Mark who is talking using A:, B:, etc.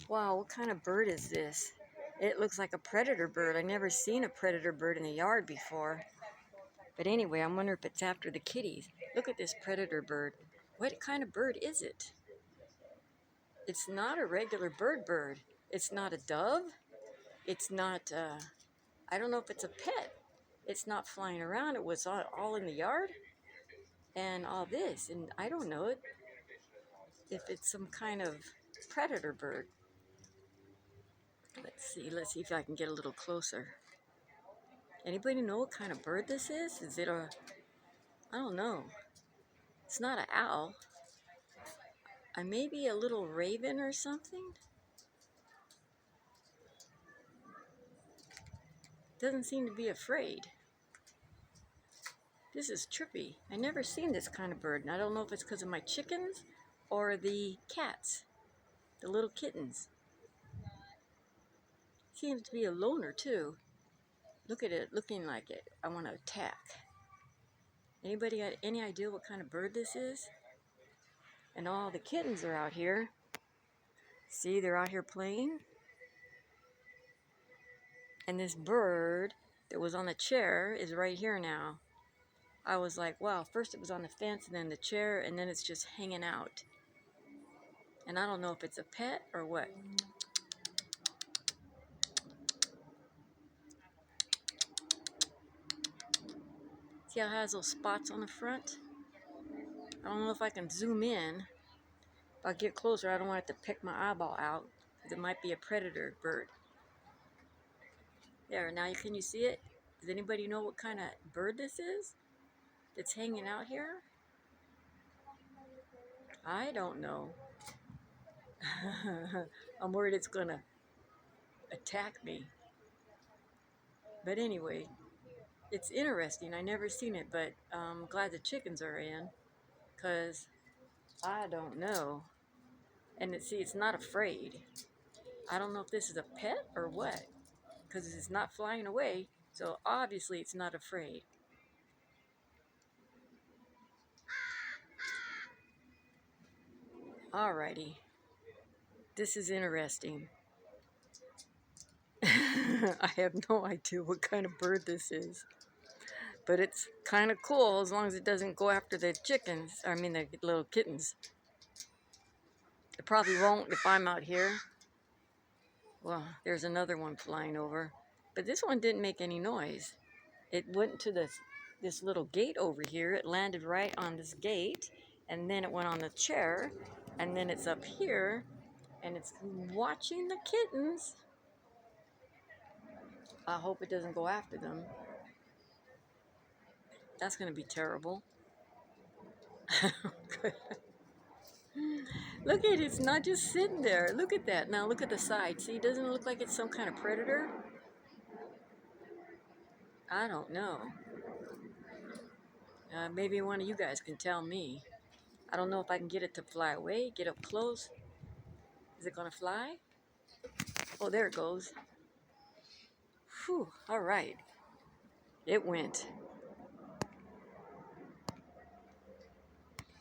A: Wow, what kind of bird is this? It looks like a predator bird. I've never seen a predator bird in the yard before. But anyway, I'm wondering if it's after the kitties. Look at this predator bird. What kind of bird is it? It's not a regular bird. It's not a dove. It's not, I don't know if it's a pet. It's not flying around. It was all in the yard. And all this. And I don't know if it's some kind of predator bird. Let's see if I can get a little closer. Anybody know what kind of bird this is? Is it a, I don't know. It's not an owl. Maybe a little raven or something? Doesn't seem to be afraid. This is trippy. I never seen this kind of bird, and I don't know if it's because of my chickens or the cats, the little kittens. Seems to be a loner too. Look at it, looking like it. I want to attack. Anybody got any idea what kind of bird this is? And all the kittens are out here. See, they're out here playing. And this bird that was on the chair is right here now. I was like, wow, first it was on the fence and then the chair, and then it's just hanging out. And I don't know if it's a pet or what. See how it has those spots on the front? I don't know if I can zoom in. If I get closer, I don't want it to pick my eyeball out, because it might be a predator bird. There, now can you see it? Does anybody know what kind of bird this is that's hanging out here? I don't know. I'm worried it's gonna attack me. But anyway, it's interesting. I never seen it, but I'm glad the chickens are in, because I don't know. And see, it's not afraid. I don't know if this is a pet or what, because it's not flying away, so obviously it's not afraid. Alrighty. This is interesting. I have no idea what kind of bird this is. But it's kind of cool as long as it doesn't go after the chickens. I mean the little kittens. It probably won't if I'm out here. Well, there's another one flying over. But this one didn't make any noise. It went to this little gate over here. It landed right on this gate. And then it went on the chair. And then it's up here. And it's watching the kittens. I hope it doesn't go after them. That's going to be terrible. Look at it, it's not just sitting there. Look at that. Now look at the side. See, doesn't it look like it's some kind of predator? I don't know. Maybe one of you guys can tell me. I don't know if I can get it to fly away, get up close. Is it going to fly? Oh, there it goes. Whew, all right. It went.